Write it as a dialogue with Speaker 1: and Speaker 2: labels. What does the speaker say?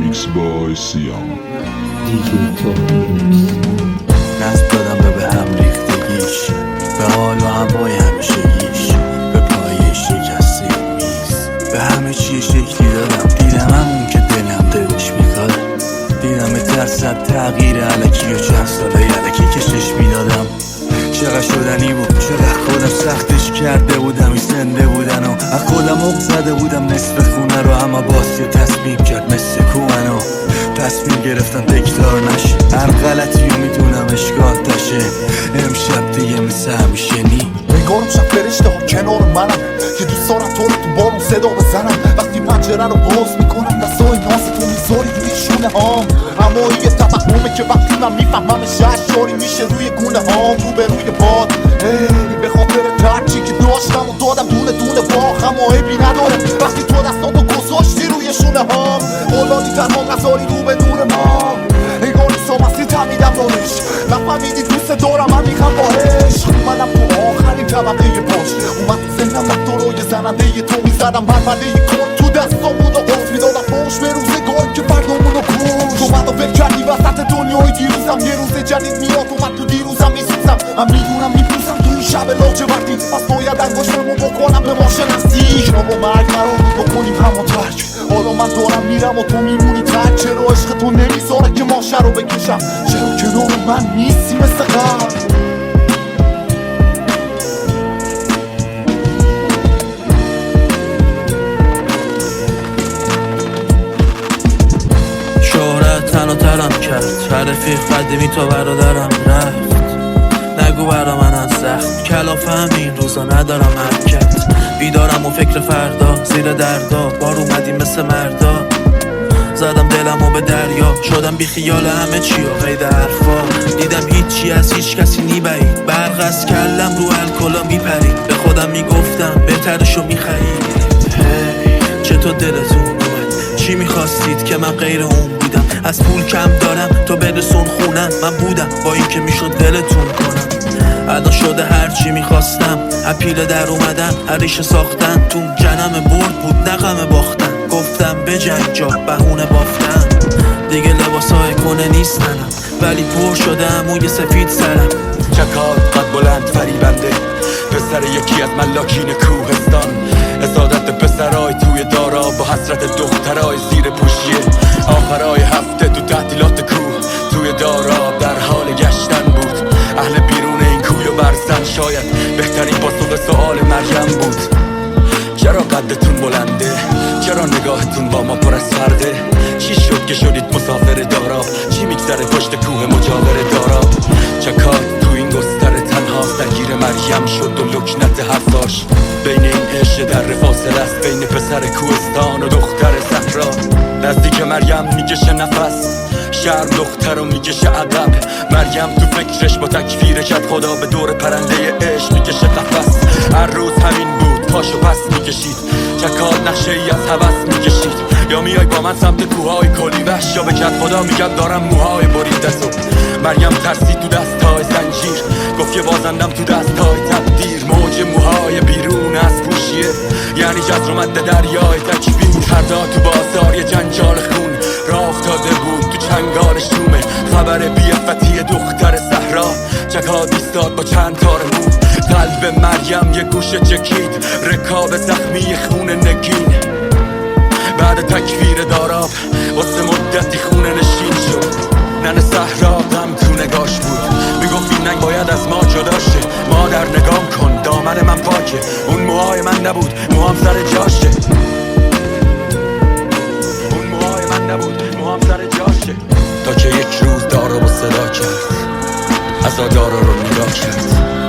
Speaker 1: میکس بای سیام
Speaker 2: دیگه تو نصب دادم به هم ریختگیش، به حال و هوای همیشگیش، به پای شکسته میز، به همه چی شکلی دادم. دیدم همون که دلم دلش میخواد، دیدم به ترسد تغییر علکی و چند ساله یلکی کشش میدادم. چقدر شدنی بود، چقدر خودم سختش کرده بودم، ای زنده بودن و از خودم اق زده بودم نصف خونه رو، اما باز یه تصمیم کرد مثل کوهن و تصمیم گرفتم تکرار نشه. هر غلطی رو میدونم اشکال تشه، امشب دیگه مثل همیشه نی
Speaker 3: نگارم شب فرشته ها کنار منم که دوست دارم تو رو تو بارون صدا بزنم. وقتی پنجره رو باز میکنم دستای ناز تو میذاری روی شونه هام، اما یه توهمه که وقتی من میفهممش اشاری میشه روی گونه هام. رو به روی باد به خاطر ترچی که داشتم و دادم دونه دونه با اما عیبی نداره وقتی تو دستاتو گذاشتی روی شونه هام. اولادی تنها نذاری رو به نور ما، انگار نیستم اصلی تمیدم دارش، نفهمیدی دوست دارم من میخوام باهش. اومدم تو آخرین طبقه پشت، اومد تو ذهنم وقتا رو یه زننده ی تو میزدم، برپرده ی کن تو دستام بود و قرص میدادم پوش به روزگاری که فردامونو کش. تو منو فکر کردی وسط دنیای دیروزم، یه روز جدید میاد اومد تو دیروزم میسوزم. من میدونم میپوسم تو این شب لاجوردی، پس باید انگشتمو بکنم به ما شناسی. ما با مرگ قرار بکنیم همو ترک، حالا من دارم میرم و تو میمونی ترک. چرا عشق تو نمیذاره که ماشه رو بکشم؟ چرا کنار من نیستی مثل قبل؟
Speaker 2: شهرت تن و ترم کرد، رفیق قدیمی تا برادرم رفت. نگو برا من از زخم کلافه همین روزا ندارم حرکت. بیدارم و فکر فردا زیر دردا، بار اومدیم مثل مردا. زدم دلمو به دریا، شدم بی خیال همه چی و قید حرفا. دیدم هیچی از هیچ کسی نیبعید، برق از کلم رو الکلا میپرید. به خودم میگفتم بهترشو میخرید. چطور دلتون اومد؟ چی میخواستید که من غیر اون بودم؟ از پول کم دارم تو برسون خونم، من بودم با این که میشد دلتون کنم. الان شده هرچی میخواستم، اپیل در اومدن هریشه ساختن. تو جنم برد بود نه غم باختن، گفتم بجنگ جا بهونه بافتن. دیگه لباسای کنه نیستنم، ولی پر شده موی سفید سرم.
Speaker 4: چکات قد بلند فریبنده، پسر یکی از ملاکین کوهستان. حسادت پسرای توی دارا با حسرت دخترای زیر پوشیه. آخرای هفته تو تعطیلات کوه توی دارا در حال گشتن بود. اهل بیرون این کوی و برزن شاید بهترین پاسخ سؤال مریم بود. چرا قدتون بلنده؟ چرا نگاهتون با ما پر از فرده؟ چی شد که شدید مسافر دارا؟ چی میگذره پشت کوه مجاور دارا؟ چکات تو این گستر تنهاست، درگیر مریم شد و لکنت حرفاش. بین این عشق در فاصله است، بین پسر کوهستان و دختر صحرا. نزدیک مریم میکشه نفس، شرم دختر رو میکشه ادب. مریم تو فکرش با تکفیر کرد خدا، به دور پرنده عشق میکشه قفس. هر روز همین بود، پاشو پس میکشید، چکات نقشه ای از هوس میکشید. یا میای با من سمت کوههای کلی وحش، یا به کت خدا میگم دارم موهای بریده‌سو. مریم ترسی تو دستای زنجیر، گفت که بازندم تو دستای تقدیر. موج موهای بیرون از پوشیه، یعنی جزر مد دریای تکبیر. فردا تو بازار یه جنجال خون راه افتاده بود، تو چنگالش تومه خبر بی‌عفتی دختر صحرا. چکات ایستاد با چند تار مو، قلب مریم یه گوشه چکید، رکاب زخمی خون نگین. بعد تکفیر داراب واسه مدتی خونه نشین شد. نن صحرا غم تو نگاش بود، میگفت این ننگ باید از ما جدا شه. مادر نگام کن دامن من پاکه، اون موهای من نبود موهام سر جاشه. اون موهای من نبود موهام سر جاشه. تا که یک روز دارا با صدا کرد، عزا دارا رو نگاه کرد.